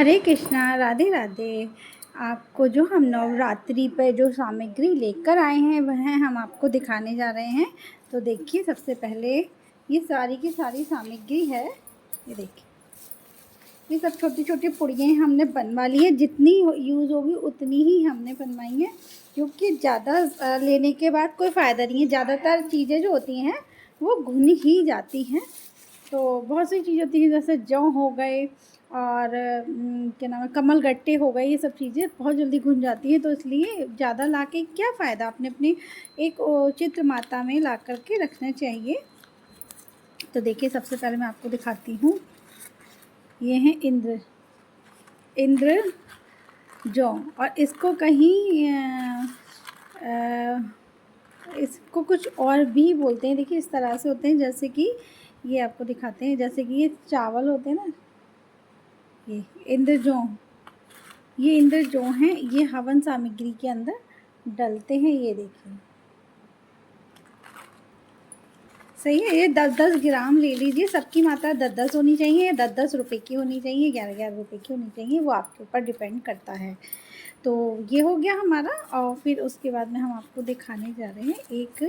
हरे कृष्णा, राधे राधे। आपको जो हम नवरात्रि पे जो सामग्री लेकर आए हैं वह हम आपको दिखाने जा रहे हैं। तो देखिए, सबसे पहले ये सारी की सारी सामग्री है। ये देखिए, ये सब छोटी छोटी पुड़ियाँ हमने बनवा ली है। जितनी यूज़ होगी उतनी ही हमने बनवाई है, क्योंकि ज़्यादा लेने के बाद कोई फ़ायदा नहीं है। ज़्यादातर चीज़ें जो होती हैं वो घुन ही जाती हैं। तो बहुत सी चीज़ होती हैं, जैसे जौ हो गए और क्या नाम है, कमल गट्टे हो गए। ये सब चीज़ें बहुत जल्दी घुन जाती हैं, तो इसलिए ज़्यादा ला के क्या फ़ायदा। अपने अपनी एक उचित मात्रा में ला कर के रखना चाहिए। तो देखिए, सबसे पहले मैं आपको दिखाती हूँ। ये है इंद्र जौ, और इसको कहीं इसको कुछ और भी बोलते हैं। देखिए, इस तरह से होते हैं, जैसे कि ये आपको दिखाते हैं। जैसे कि ये चावल होते हैं ना, ये इंद्र जौ, ये इंद्र जौ हैं। ये हवन सामग्री के अंदर डलते हैं। ये देखिए, सही है। ये 10-10 ग्राम ले लीजिए। सबकी मात्रा 10-10 होनी चाहिए, या 10-10 रुपए की होनी चाहिए, 11-11 रुपए की होनी चाहिए। वो आपके ऊपर डिपेंड करता है। तो ये हो गया हमारा। और फिर उसके बाद में हम आपको दिखाने जा रहे हैं एक,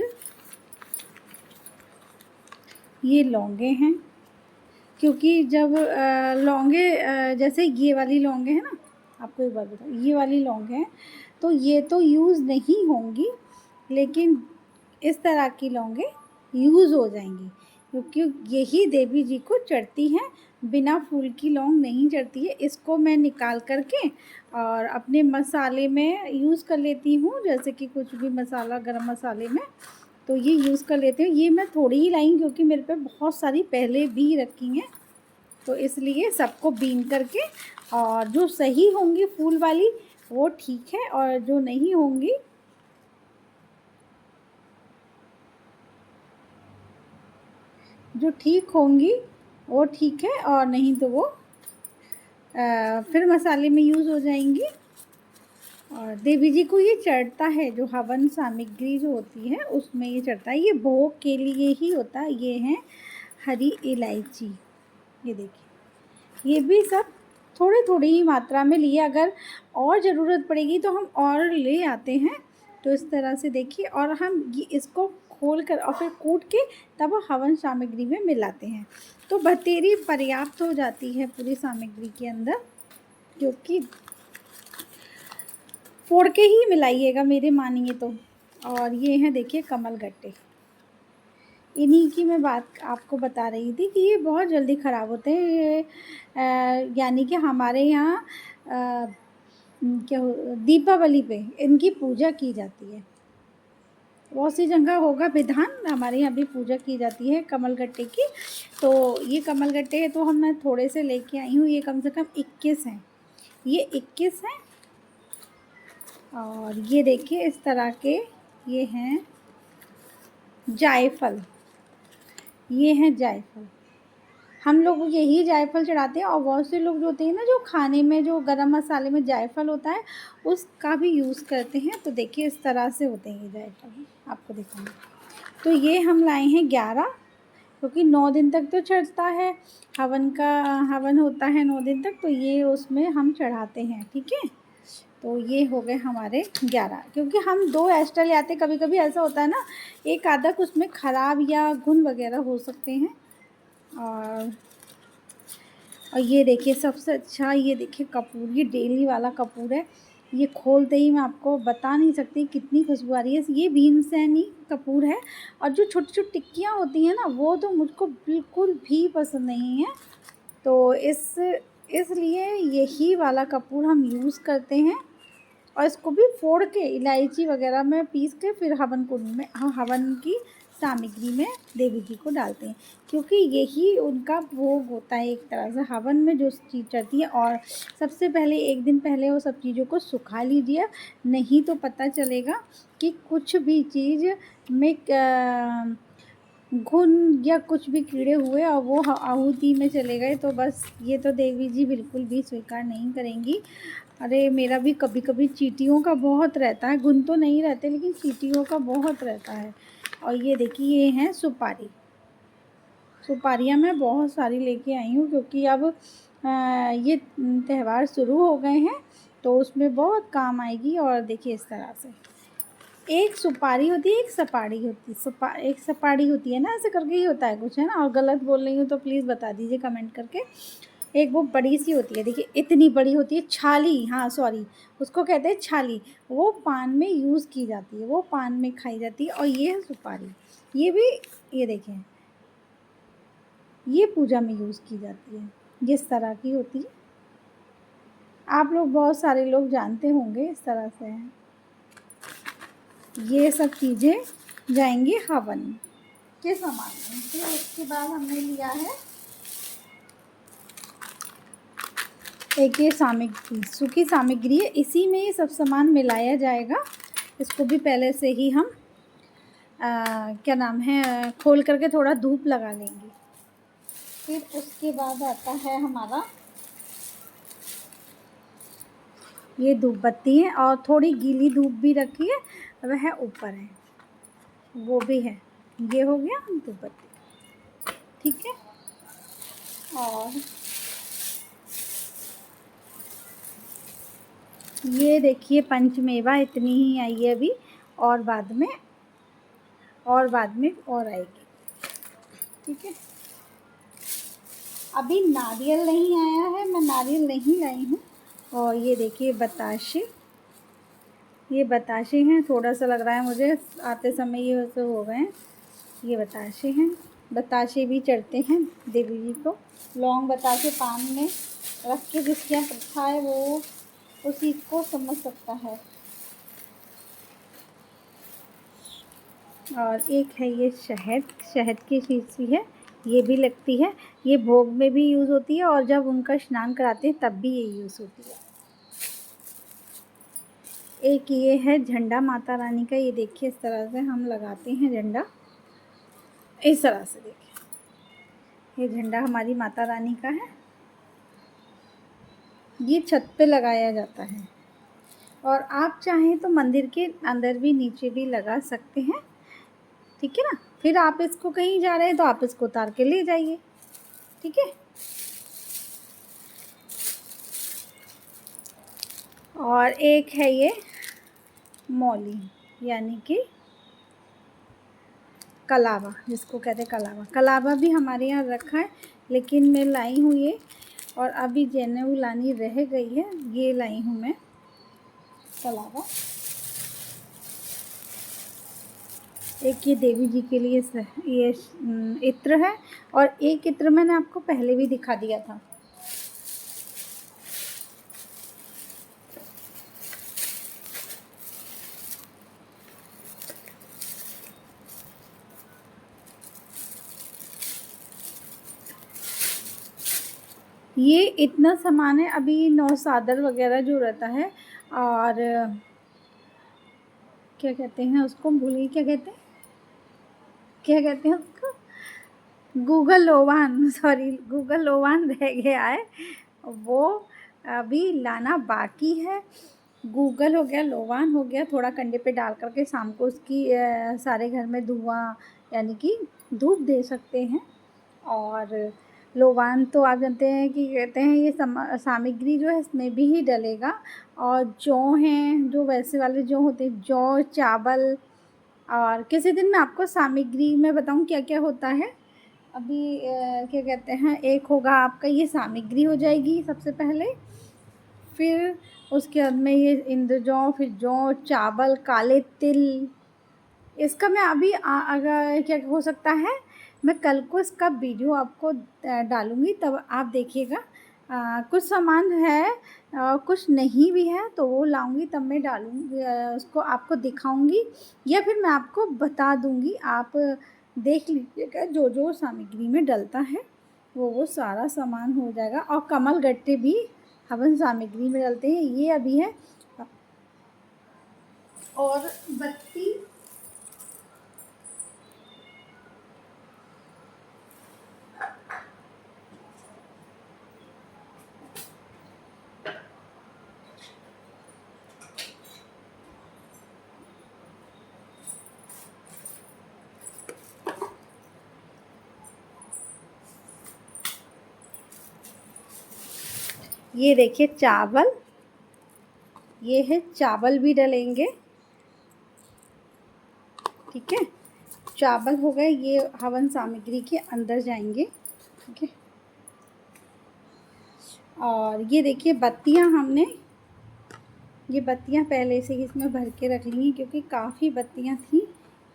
ये लौंगे हैं। क्योंकि जब लौंगे जैसे ये वाली लौंगे हैं ना, आपको एक बात बताऊँ, ये वाली लौंग हैं तो ये तो यूज़ नहीं होंगी, लेकिन इस तरह की लौंगे यूज़ हो जाएंगी, क्योंकि यही देवी जी को चढ़ती हैं। बिना फूल की लौंग नहीं चढ़ती है। इसको मैं निकाल करके और अपने मसाले में यूज़ कर लेती हूँ, जैसे कि कुछ भी मसाला, गरम मसाले में तो ये यूज़ कर लेते हैं। ये मैं थोड़ी ही लाई, क्योंकि मेरे पे बहुत सारी पहले भी रखी हैं, तो इसलिए सबको बीन करके, और जो सही होंगी फूल वाली वो ठीक है, और जो नहीं होंगी जो ठीक होंगी वो ठीक है, और नहीं तो वो फिर मसाले में यूज़ हो जाएंगी। और देवी जी को ये चढ़ता है, जो हवन सामग्री जो होती है उसमें ये चढ़ता है। ये भोग के लिए ही होता है। ये है हरी इलायची। ये देखिए, ये भी सब थोड़ी थोड़ी ही मात्रा में लिए। अगर और ज़रूरत पड़ेगी तो हम और ले आते हैं। तो इस तरह से देखिए, और हम ये इसको खोल कर और फिर कूट के तब हवन सामग्री में मिलाते हैं। तो बतेरी पर्याप्त हो जाती है पूरी सामग्री के अंदर, क्योंकि फोड़ के ही मिलाइएगा मेरे मानिए तो। और ये हैं, देखिए, कमल गट्टे। इन्हीं की मैं बात आपको बता रही थी कि ये बहुत जल्दी ख़राब होते हैं। ये यानी कि हमारे यहाँ क्या दीपावली पे इनकी पूजा की जाती है। बहुत सी जगह होगा विधान, हमारे यहाँ भी पूजा की जाती है कमलगट्टे की। तो ये कमलगट्टे तो हम मैं थोड़े से लेके आई हूँ। ये कम से कम 21 हैं। ये 21 हैं। और ये देखिए, इस तरह के ये हैं जायफल। ये हैं जायफल। हम लोग यही जायफल चढ़ाते हैं, और बहुत से लोग जो होते हैं ना, जो खाने में जो गरम मसाले में जायफल होता है उसका भी यूज़ करते हैं। तो देखिए, इस तरह से होते हैं ये जायफल, आपको दिखाऊंगी। तो ये हम लाए हैं 11, क्योंकि 9 दिन तक तो चढ़ता है। हवन होता है 9 दिन तक, तो ये उसमें हम चढ़ाते हैं। ठीक है, तो ये हो गए हमारे 11, क्योंकि हम 2 एक्स्ट्रा ले आते। कभी कभी ऐसा होता है ना, एक आधा कुछ में ख़राब या घुन वगैरह हो सकते हैं। और ये देखिए, सबसे अच्छा ये देखिए कपूर, ये डेली वाला कपूर है। ये खोलते ही मैं आपको बता नहीं सकती कितनी खुशबू आ रही है। ये भीमसेनी कपूर है। और जो छोटी छोटी टिक्कियाँ होती हैं ना, वो तो मुझको बिल्कुल भी पसंद नहीं है। तो इसलिए यही वाला कपूर हम यूज़ करते हैं। और इसको भी फोड़ के इलायची वगैरह में पीस के फिर हवन कुंड में, हवन की सामग्री में देवी जी को डालते हैं, क्योंकि यही उनका भोग होता है एक तरह से। हवन में जो चीज़ चढ़ती है, और सबसे पहले एक दिन पहले वो सब चीज़ों को सुखा लीजिए, नहीं तो पता चलेगा कि कुछ भी चीज़ में घुन या कुछ भी कीड़े हुए और वो आहुति में चले गए, तो बस ये तो देवी जी बिल्कुल भी स्वीकार नहीं करेंगी। अरे, मेरा भी कभी कभी चींटियों का बहुत रहता है। घुन तो नहीं रहते, लेकिन चींटियों का बहुत रहता है। और ये देखिए, ये हैं सुपारी। सुपारियाँ मैं बहुत सारी लेके आई हूँ, क्योंकि अब ये त्यौहार शुरू हो गए हैं तो उसमें बहुत काम आएगी। और देखिए इस तरह से एक सुपारी होती है, एक सपाड़ी होती है, एक सपाड़ी होती है ना, ऐसे करके ही होता है कुछ, है ना, और गलत बोल रही हूँ तो प्लीज़ बता दीजिए कमेंट करके। एक वो बड़ी सी होती है, देखिए इतनी बड़ी होती है, छाली, हाँ सॉरी, उसको कहते हैं छाली। वो पान में यूज़ की जाती है, वो पान में खाई जाती है। और ये है सुपारी, ये भी, ये देखें, ये पूजा में यूज़ की जाती है, जिस तरह की होती है। आप लोग बहुत सारे लोग जानते होंगे इस तरह से है। ये सब चीज़ें जाएंगी हवन के सामान में। फिर उसके बाद हमने लिया है एक ये सामग्री, सूखी सामग्री है, इसी में ये सब सामान मिलाया जाएगा। इसको भी पहले से ही हम क्या नाम है, खोल करके थोड़ा धूप लगा लेंगे। फिर उसके बाद आता है हमारा ये धूप बत्ती है, और थोड़ी गीली धूप भी रखी है, वह ऊपर है, वो भी है। ये हो गया धूप बत्ती, ठीक है। और ये देखिए पंचमेवा इतनी ही आई है अभी, और बाद में और आएगी, ठीक है। अभी नारियल नहीं आया है, मैं नारियल नहीं लाई हूँ। और ये देखिए बताशे, ये बताशे हैं, थोड़ा सा लग रहा है मुझे आते समय ये वैसे हो गए हैं। ये बताशे हैं, बताशे भी चढ़ते हैं देवी जी को। लौंग बताशे पान में रख के जिसके यहाँ प्रथा है वो उसी को समझ सकता है। और एक है ये शहद, शहद की शीशी है, ये भी लगती है। ये भोग में भी यूज़ होती है, और जब उनका स्नान कराते हैं तब भी ये यूज़ होती है। एक ये है झंडा माता रानी का, ये देखिए इस तरह से हम लगाते हैं झंडा, इस तरह से देखिए, ये झंडा हमारी माता रानी का है। ये छत पे लगाया जाता है, और आप चाहें तो मंदिर के अंदर भी नीचे भी लगा सकते हैं, ठीक है ना। फिर आप इसको कहीं जा रहे हैं तो आप इसको उतार के ले जाइए, ठीक है। और एक है ये मौली, यानी कि कलावा, जिसको कहते हैं कलावा। कलावा भी हमारे यहाँ रखा है, लेकिन मैं लाई हूँ ये, और अभी जनेऊ लानी रह गई है, ये लाई हूँ मैं कलावा। एक ये देवी जी के लिए ये इत्र है, और एक इत्र मैंने आपको पहले भी दिखा दिया था। ये इतना सामान है। अभी नौसादर वगैरह जो रहता है, और क्या कहते हैं उसको, भूल गई, क्या कहते हैं उसको, गूगल लोवान, सॉरी गूगल लोवान रह गया है, वो अभी लाना बाकी है। गूगल हो गया, लोवान हो गया, थोड़ा कंडे पे डाल करके शाम को उसकी सारे घर में धुआं यानी कि धूप दे सकते हैं। और लोवान तो आप जानते हैं कि कहते हैं ये सामग्री जो है इसमें भी ही डलेगा। और जौ हैं, जो वैसे वाले जौ होते हैं, जौ चावल। और किसी दिन मैं आपको सामग्री में बताऊं क्या क्या होता है। अभी क्या कहते हैं, एक होगा आपका ये सामग्री हो जाएगी सबसे पहले, फिर उसके बाद में ये इंद्रजौ, फिर जौ चावल, काले तिल। इसका मैं अभी अगर क्या हो सकता है, मैं कल को इसका वीडियो आपको डालूँगी, तब आप देखिएगा। कुछ सामान है, कुछ नहीं भी है, तो वो लाऊँगी तब मैं डालूँगी, उसको आपको दिखाऊँगी, या फिर मैं आपको बता दूँगी। आप देख लीजिएगा जो जो सामग्री में डलता है वो सारा सामान हो जाएगा। और कमल गट्टे भी हवन सामग्री में डलते हैं, ये अभी है। और बत्ती, ये देखिए चावल, ये है चावल भी डलेंगे, ठीक है। चावल हो गए, ये हवन सामग्री के अंदर जाएंगे, ठीक है। और ये देखिए बत्तियां हमने, ये बत्तियां पहले से ही इसमें भर के रख ली हैं क्योंकि काफ़ी बत्तियां थी।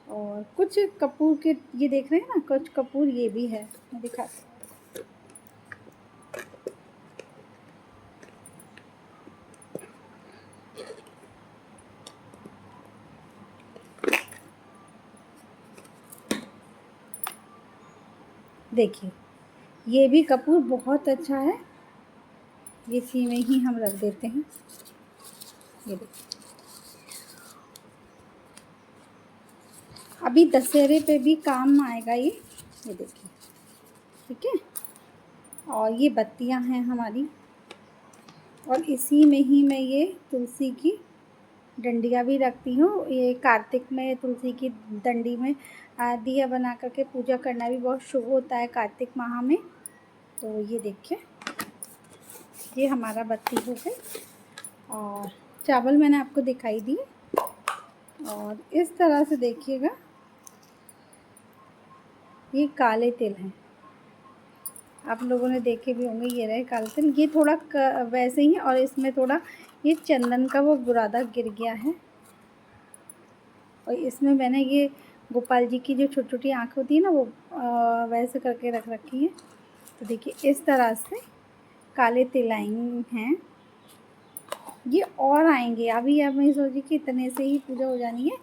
और कुछ कपूर के, ये देख रहे हैं ना, कुछ कपूर ये भी है, मैं दिखाती हूँ। देखिए ये भी कपूर बहुत अच्छा है, ये इसी में ही हम रख देते हैं। ये देखिए अभी दशहरे पे भी काम आएगा ये देखिए, ठीक है। और ये बत्तियां हैं हमारी, और इसी में ही मैं ये तुलसी की डंडियाँ भी रखती हूँ। ये कार्तिक में तुलसी की डंडी में दिया बना करके पूजा करना भी बहुत शुभ होता है कार्तिक माह में। तो ये देखिए ये हमारा बत्ती हो गई, और चावल मैंने आपको दिखाई दिए। और इस तरह से देखिएगा, ये काले तिल हैं, आप लोगों ने देखे भी होंगे, ये रहे काले तिल। ये थोड़ा वैसे ही, और इसमें थोड़ा ये चंदन का वो बुरादा गिर गया है। और इसमें मैंने ये गोपाल जी की जो छोटी छोटी आँख होती है ना, वो वैसे करके रख रखी है। तो देखिए इस तरह से काले तिल आएंगे हैं, ये और आएंगे। अभी अब मैं सोची कि इतने से ही पूजा हो जानी है,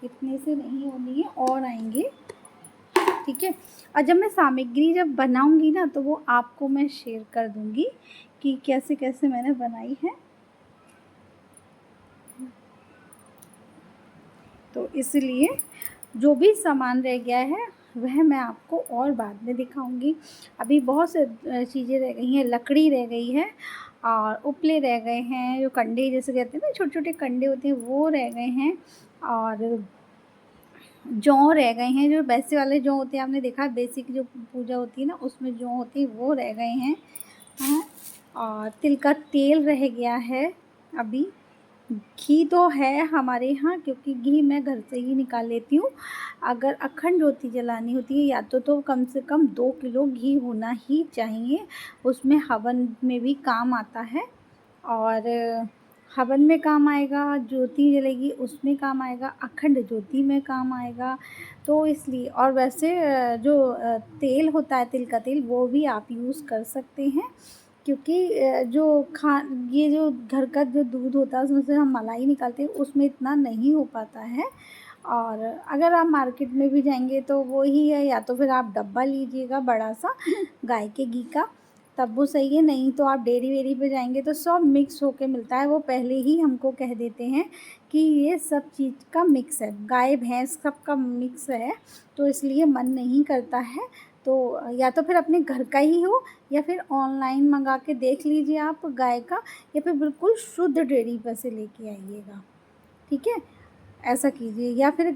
इतने से नहीं होनी है, और आएंगे, ठीक है। और जब मैं सामग्री जब बनाऊंगी ना, तो वो आपको मैं शेयर कर दूंगी कि कैसे कैसे मैंने बनाई है। तो इसलिए जो भी सामान रह गया है वह मैं आपको और बाद में दिखाऊंगी। अभी बहुत से चीज़ें रह गई हैं, लकड़ी रह गई है, और उपले रह गए हैं, जो कंडे जैसे कहते हैं ना, छोटे छोटे कंडे होते हैं, वो रह गए हैं। और जौ रह गए हैं, जो वैसे वाले जौ होते हैं, आपने देखा बेसिक जो पूजा होती है ना उसमें जौ होती है, वो रह गए हैं। हाँ, और तिल का तेल रह गया है। अभी घी तो है हमारे यहाँ, क्योंकि घी मैं घर से ही निकाल लेती हूँ। अगर अखंड ज्योति जलानी होती है या तो कम से कम 2 किलो घी होना ही चाहिए, उसमें हवन में भी काम आता है। और हवन में काम आएगा, ज्योति जलेगी उसमें काम आएगा, अखंड ज्योति में काम आएगा। तो इसलिए, और वैसे जो तेल होता है तिल का तेल, वो भी आप यूज़ कर सकते हैं, क्योंकि ये जो घर का जो दूध होता है उसमें से हम मलाई निकालते हैं, उसमें इतना नहीं हो पाता है। और अगर आप मार्केट में भी जाएंगे तो वो ही है, या तो फिर आप डब्बा लीजिएगा बड़ा सा गाय के घी का, तब वो सही है। नहीं तो आप डेयरी वेरी पे जाएंगे तो सब मिक्स होके मिलता है, वो पहले ही हमको कह देते हैं कि ये सब चीज़ का मिक्स है, गाय भैंस सब का मिक्स है। तो इसलिए मन नहीं करता है। तो या तो फिर अपने घर का ही हो, या फिर ऑनलाइन मंगा के देख लीजिए आप गाय का, या फिर बिल्कुल शुद्ध डेयरी पर से लेके आइएगा, ठीक है। ऐसा कीजिए, या फिर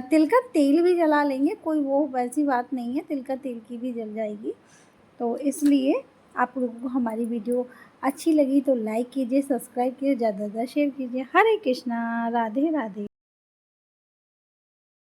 तिल का तेल भी जला लेंगे, कोई वो वैसी बात नहीं है, तिल का तेल की भी जल जाएगी। तो इसलिए आप लोगों को हमारी वीडियो अच्छी लगी तो लाइक कीजिए, सब्सक्राइब कीजिए, ज़्यादा से ज़्यादा शेयर कीजिए। हरे कृष्णा, राधे राधे।